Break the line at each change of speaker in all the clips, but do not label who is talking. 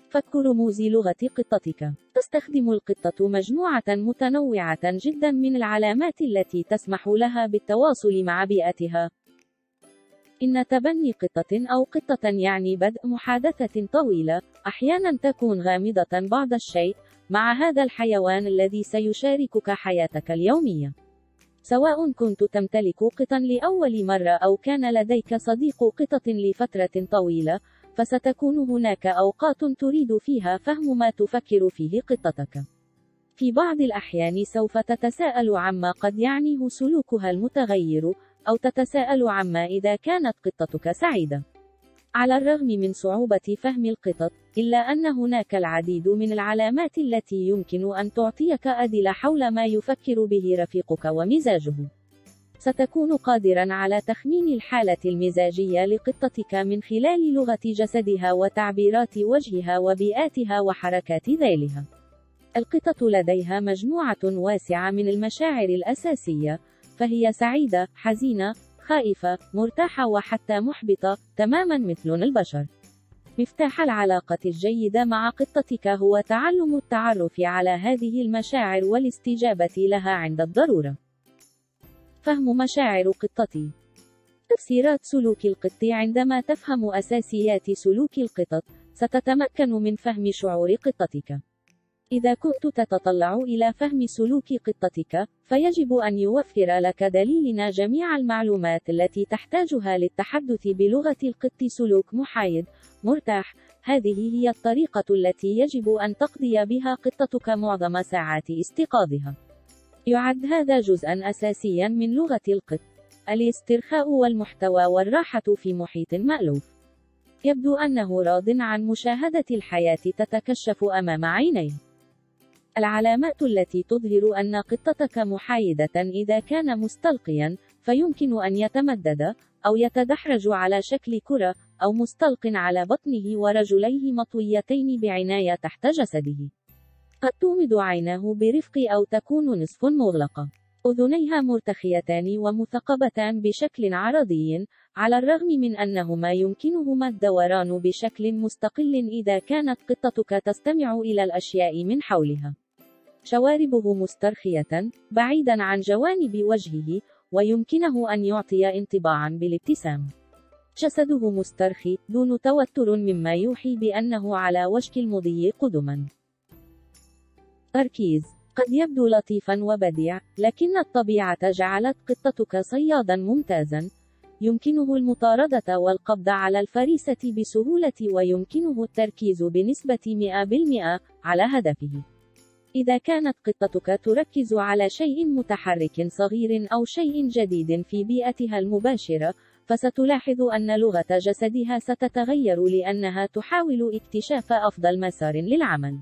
فك رموز لغة قطتك. تستخدم القطة مجموعة متنوعة جدا من العلامات التي تسمح لها بالتواصل مع بيئتها. إن تبني قطة أو قطة يعني بدء محادثة طويلة، أحيانا تكون غامضة بعض الشيء، مع هذا الحيوان الذي سيشاركك حياتك اليومية. سواء كنت تمتلك قطا لأول مرة أو كان لديك صديق قطط لفترة طويلة، فستكون هناك أوقات تريد فيها فهم ما تفكر فيه قطتك. في بعض الأحيان سوف تتساءل عما قد يعنيه سلوكها المتغير، أو تتساءل عما إذا كانت قطتك سعيدة. على الرغم من صعوبة فهم القطط، إلا أن هناك العديد من العلامات التي يمكن أن تعطيك أدلة حول ما يفكر به رفيقك ومزاجه. ستكون قادرا على تخمين الحالة المزاجية لقطتك من خلال لغة جسدها وتعبيرات وجهها وبيئاتها وحركات ذيلها. القطط لديها مجموعة واسعة من المشاعر الأساسية، فهي سعيدة، حزينة، خائفة، مرتاحة وحتى محبطة، تماما مثل البشر. مفتاح العلاقة الجيدة مع قطتك هو تعلم التعرف على هذه المشاعر والاستجابة لها عند الضرورة. فهم مشاعر قطتي. تفسيرات سلوك القط. عندما تفهم أساسيات سلوك القطط، ستتمكن من فهم شعور قطتك. إذا كنت تتطلع إلى فهم سلوك قطتك، فيجب أن يوفر لك دليلنا جميع المعلومات التي تحتاجها للتحدث بلغة القط. سلوك محايد، مرتاح. هذه هي الطريقة التي يجب أن تقضي بها قطتك معظم ساعات استيقاظها. يعد هذا جزءا أساسيا من لغة القط. الاسترخاء والمحتوى والراحة في محيط مألوف. يبدو أنه راض عن مشاهدة الحياة تتكشف أمام عينيه. العلامات التي تظهر أن قطتك محايدة. إذا كان مستلقيا، فيمكن أن يتمدد، أو يتدحرج على شكل كرة، أو مستلق على بطنه ورجليه مطويتين بعناية تحت جسده. قد تومض عيناه برفق أو تكون نصف مغلقة. أذنيها مرتخيتان ومثقبتان بشكل عرضي، على الرغم من أنهما يمكنهما الدوران بشكل مستقل إذا كانت قطتك تستمع إلى الأشياء من حولها. شواربه مسترخية، بعيدا عن جوانب وجهه، ويمكنه أن يعطي انطباعا بالابتسام. جسده مسترخي، دون توتر، مما يوحي بأنه على وشك المضي قدما. تركيز. قد يبدو لطيفا وبديع، لكن الطبيعة جعلت قطتك صيادا ممتازا. يمكنه المطاردة والقبض على الفريسة بسهولة، ويمكنه التركيز بنسبة 100% على هدفه. إذا كانت قطتك تركز على شيء متحرك صغير أو شيء جديد في بيئتها المباشرة، فستلاحظ أن لغة جسدها ستتغير لأنها تحاول اكتشاف أفضل مسار للعمل.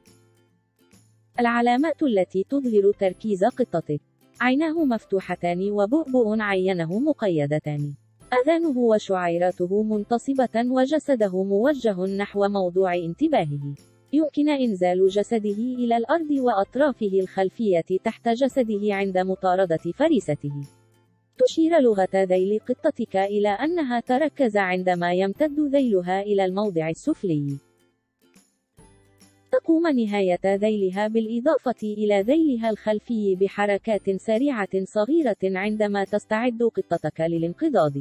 العلامات التي تظهر تركيز قطتك. عيناه مفتوحتان وبؤبؤ عينه مقيدتان. آذانه وشعيراته منتصبة وجسده موجه نحو موضوع انتباهه. يمكن إنزال جسده إلى الأرض وأطرافه الخلفية تحت جسده عند مطاردة فريسته. تشير لغة ذيل قطتك إلى أنها تركز عندما يمتد ذيلها إلى الموضع السفلي. تقوم نهاية ذيلها بالإضافة إلى ذيلها الخلفي بحركات سريعة صغيرة عندما تستعد قطتك للانقضاض.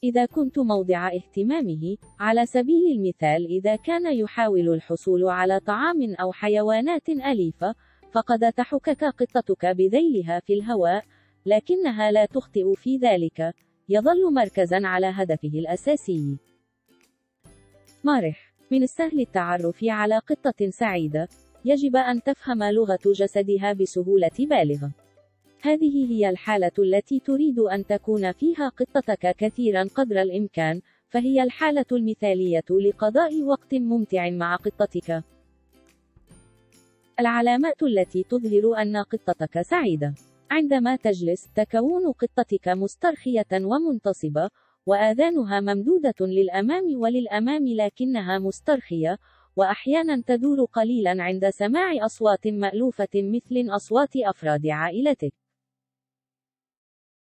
إذا كنت موضع اهتمامه، على سبيل المثال إذا كان يحاول الحصول على طعام أو حيوانات أليفة، فقد تحكك قطتك بذيلها في الهواء، لكنها لا تخطئ في ذلك. يظل مركزا على هدفه الأساسي. مرح. من السهل التعرف على قطة سعيدة. يجب أن تفهم لغة جسدها بسهولة بالغة. هذه هي الحالة التي تريد أن تكون فيها قطتك كثيرا قدر الإمكان، فهي الحالة المثالية لقضاء وقت ممتع مع قطتك. العلامات التي تظهر أن قطتك سعيدة. عندما تجلس، تكون قطتك مسترخية ومنتصبة، وآذانها ممدودة للأمام وللأمام لكنها مسترخية، وأحيانا تدور قليلا عند سماع أصوات مألوفة مثل أصوات أفراد عائلتك.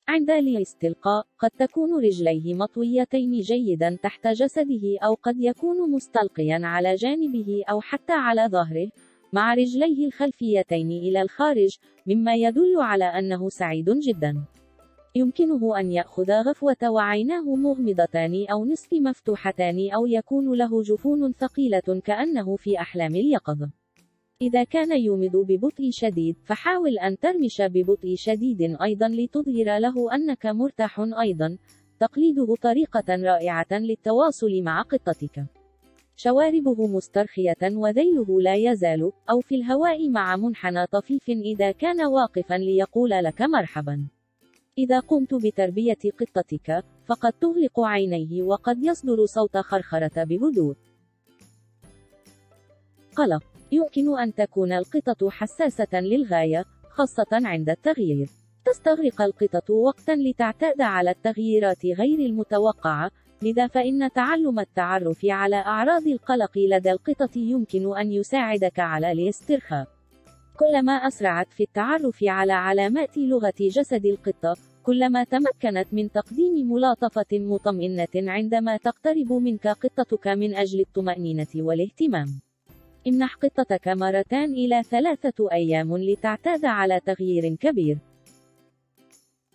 عند الاستلقاء، قد تكون رجليه مطويتين جيدا تحت جسده، أو قد يكون مستلقيا على جانبه أو حتى على ظهره، مع رجليه الخلفيتين إلى الخارج، مما يدل على أنه سعيد جدا. يمكنه أن يأخذ غفوة وعيناه مغمضتان أو نصف مفتوحتان، أو يكون له جفون ثقيلة كأنه في أحلام اليقظة. إذا كان يومض ببطء شديد، فحاول أن ترمش ببطء شديد أيضا لتظهر له أنك مرتاح أيضا. تقليده طريقة رائعة للتواصل مع قطتك. شواربه مسترخية وذيله لا يزال، أو في الهواء مع منحنى طفيف إذا كان واقفا ليقول لك مرحبا. إذا قمت بتربية قطتك، فقد تغلق عينيه وقد يصدر صوت خرخرة بهدوء. قلق. يمكن أن تكون القطط حساسة للغاية، خاصة عند التغيير. تستغرق القطط وقتا لتعتاد على التغييرات غير المتوقعة، لذا فإن تعلم التعرف على أعراض القلق لدى القطط يمكن أن يساعدك على الاسترخاء. كلما أسرعت في التعرف على علامات لغة جسد القطة، كلما تمكنت من تقديم ملاطفة مطمئنة عندما تقترب منك قطتك من أجل الطمأنينة والاهتمام. امنح قطتك 2 إلى 3 أيام لتعتاد على تغيير كبير.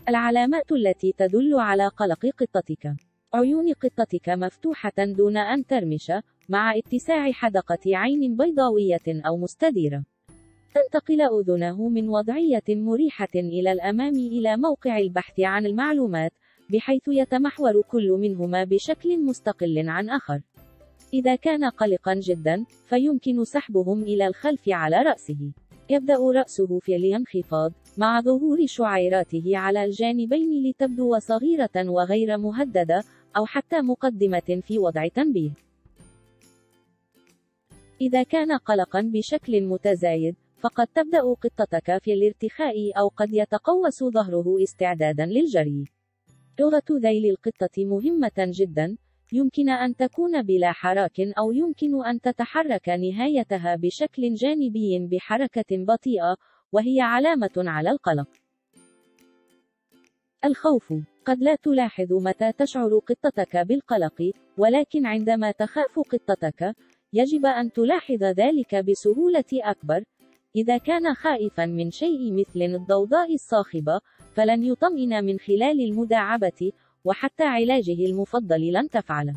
العلامات التي تدل على قلق قطتك: عيون قطتك مفتوحة دون أن ترمش، مع اتساع حدقة عين بيضاوية أو مستديرة. تنتقل أذنه من وضعية مريحة إلى الأمام إلى موقع البحث عن المعلومات، بحيث يتمحور كل منهما بشكل مستقل عن آخر. إذا كان قلقا جدا، فيمكن سحبهم إلى الخلف على رأسه. يبدأ رأسه في الانخفاض، مع ظهور شعيراته على الجانبين لتبدو صغيرة وغير مهددة، أو حتى مقدمة في وضع تنبيه. إذا كان قلقا بشكل متزايد، فقد تبدأ قطتك في الارتخاء، أو قد يتقوس ظهره استعدادا للجري. لغة ذيل القطة مهمة جدا. يمكن أن تكون بلا حراك، أو يمكن أن تتحرك نهايتها بشكل جانبي بحركة بطيئة، وهي علامة على القلق. الخوف. قد لا تلاحظ متى تشعر قطتك بالقلق، ولكن عندما تخاف قطتك، يجب أن تلاحظ ذلك بسهولة أكبر. إذا كان خائفا من شيء مثل الضوضاء الصاخبة، فلن يطمئن من خلال المداعبة، وحتى علاجه المفضل لن تفعله.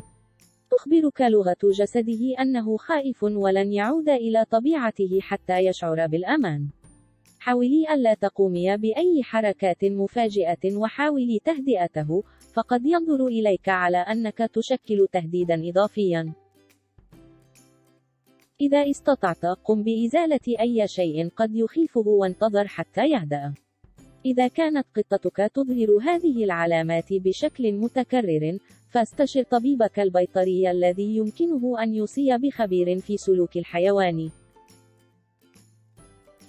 تخبرك لغة جسده أنه خائف ولن يعود إلى طبيعته حتى يشعر بالأمان. حاولي ألا تقومي بأي حركات مفاجئة، وحاولي تهدئته، فقد ينظر إليك على أنك تشكل تهديدا إضافيا. إذا استطعت، قم بإزالة أي شيء قد يخيفه وانتظر حتى يهدأ. إذا كانت قطتك تظهر هذه العلامات بشكل متكرر، فاستشر طبيبك البيطري الذي يمكنه أن يوصي بخبير في سلوك الحيوان.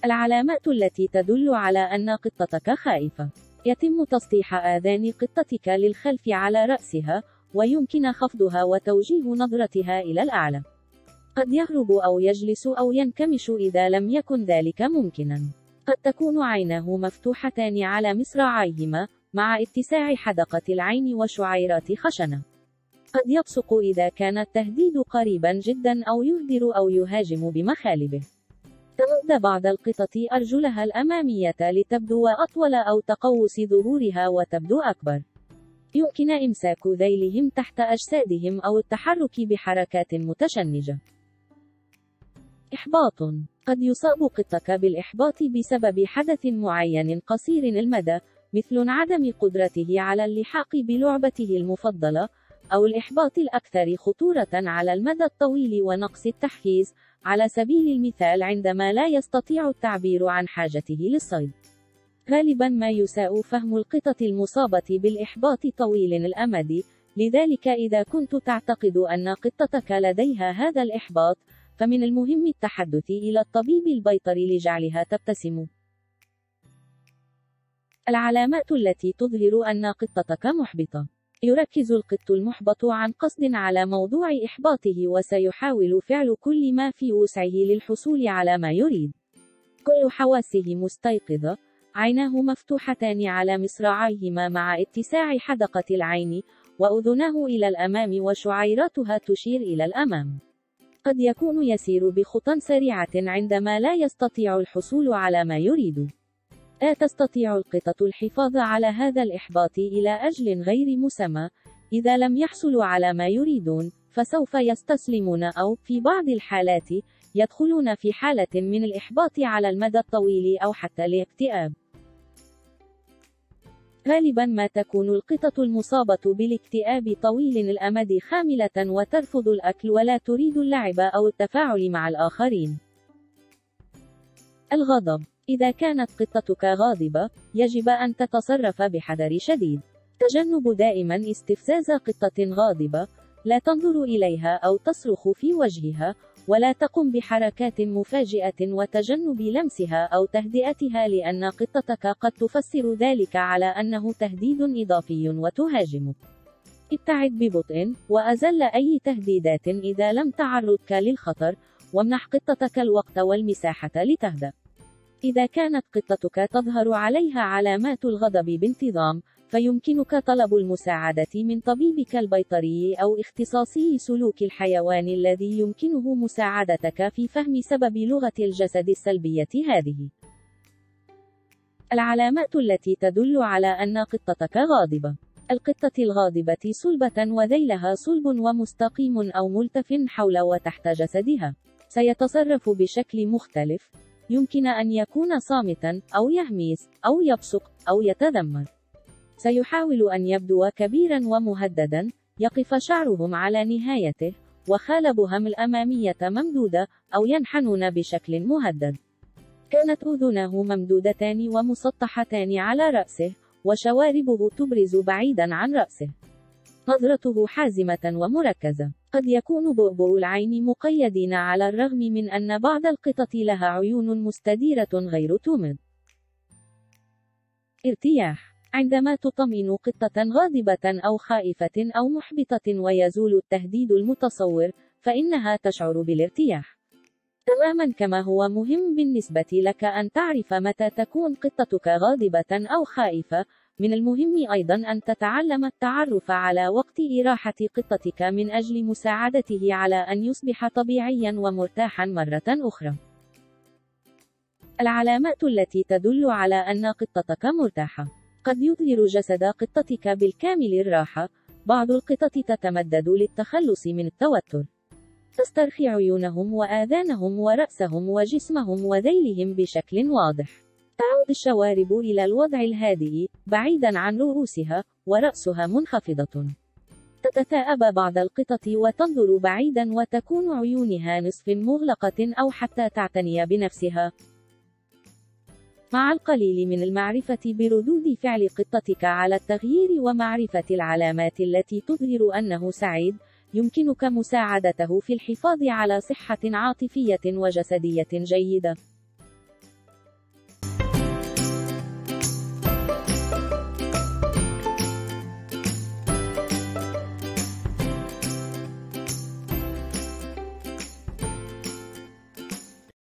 العلامات التي تدل على أن قطتك خائفة: يتم تسطيح آذان قطتك للخلف على رأسها، ويمكن خفضها وتوجيه نظرتها إلى الأعلى. قد يهرب أو يجلس أو ينكمش إذا لم يكن ذلك ممكنا. قد تكون عيناه مفتوحتان على مصراعيهما، مع اتساع حدقة العين وشعيرات خشنة. قد يبصق إذا كان التهديد قريبا جدا، أو يهدر أو يهاجم بمخالبه. تمد بعض القطط أرجلها الأمامية لتبدو أطول، أو تقوس ظهورها وتبدو أكبر. يمكن إمساك ذيلهم تحت أجسادهم، أو التحرك بحركات متشنجة. إحباط. قد يصاب قطك بالإحباط بسبب حدث معين قصير المدى، مثل عدم قدرته على اللحاق بلعبته المفضلة، أو الإحباط الأكثر خطورة على المدى الطويل ونقص التحفيز، على سبيل المثال عندما لا يستطيع التعبير عن حاجته للصيد. غالبا ما يساء فهم القطط المصابة بالإحباط طويل الأمد، لذلك إذا كنت تعتقد أن قطتك لديها هذا الإحباط، فمن المهم التحدث إلى الطبيب البيطري لجعلها تبتسم. العلامات التي تظهر أن قطتك محبطة: يركز القط المحبط عن قصد على موضوع إحباطه، وسيحاول فعل كل ما في وسعه للحصول على ما يريد. كل حواسه مستيقظة، عيناه مفتوحتان على مصراعيهما مع اتساع حدقة العين، وأذناه إلى الأمام وشعيراتها تشير إلى الأمام. قد يكون يسير بخطى سريعة عندما لا يستطيع الحصول على ما يريد. لا تستطيع القطط الحفاظ على هذا الإحباط إلى أجل غير مسمى. إذا لم يحصلوا على ما يريدون، فسوف يستسلمون أو، في بعض الحالات، يدخلون في حالة من الإحباط على المدى الطويل أو حتى الاكتئاب. غالبا ما تكون القطط المصابة بالاكتئاب طويل الأمد خاملة وترفض الأكل ولا تريد اللعب أو التفاعل مع الآخرين. الغضب. إذا كانت قطتك غاضبة، يجب أن تتصرف بحذر شديد. تجنب دائما استفزاز قطة غاضبة. لا تنظر إليها أو تصرخ في وجهها، ولا تقم بحركات مفاجئة، وتجنب لمسها أو تهدئتها لأن قطتك قد تفسر ذلك على أنه تهديد إضافي وتهاجمك. ابتعد ببطء، وأزل أي تهديدات إذا لم تعرضك للخطر، وامنح قطتك الوقت والمساحة لتهدأ. إذا كانت قطتك تظهر عليها علامات الغضب بانتظام، فيمكنك طلب المساعدة من طبيبك البيطري أو اختصاصي سلوك الحيوان الذي يمكنه مساعدتك في فهم سبب لغة الجسد السلبية هذه. العلامات التي تدل على أن قطتك غاضبة. القطة الغاضبة صلبة وذيلها صلب ومستقيم أو ملتف حول وتحت جسدها. سيتصرف بشكل مختلف. يمكن أن يكون صامتا، أو يهميس، أو يبصق، أو يتذمر. سيحاول أن يبدو كبيرا ومهددا. يقف شعرهم على نهايته، وخالبهم الأمامية ممدودة، أو ينحنون بشكل مهدد. كانت أذناه ممدودتان ومسطحتان على رأسه، وشواربه تبرز بعيدا عن رأسه. نظرته حازمة ومركزة. قد يكون بؤبؤ العين مقيدين على الرغم من أن بعض القطط لها عيون مستديرة غير تومض. ارتياح. عندما تطمئن قطة غاضبة أو خائفة أو محبطة ويزول التهديد المتصور، فإنها تشعر بالارتياح. تماما كما هو مهم بالنسبة لك أن تعرف متى تكون قطتك غاضبة أو خائفة، من المهم أيضا أن تتعلم التعرف على وقت إراحة قطتك من أجل مساعدته على أن يصبح طبيعيا ومرتاحا مرة أخرى. العلامات التي تدل على أن قطتك مرتاحة. قد يظهر جسد قطتك بالكامل الراحة. بعض القطط تتمدد للتخلص من التوتر. تسترخي عيونهم وآذانهم ورأسهم وجسمهم وذيلهم بشكل واضح. تعود الشوارب إلى الوضع الهادئ، بعيدا عن رؤوسها، ورأسها منخفضة. تتثاءب بعض القطط وتنظر بعيدا، وتكون عيونها نصف مغلقة أو حتى تعتني بنفسها. مع القليل من المعرفة بردود فعل قطتك على التغيير ومعرفة العلامات التي تظهر أنه سعيد، يمكنك مساعدته في الحفاظ على صحة عاطفية وجسدية جيدة.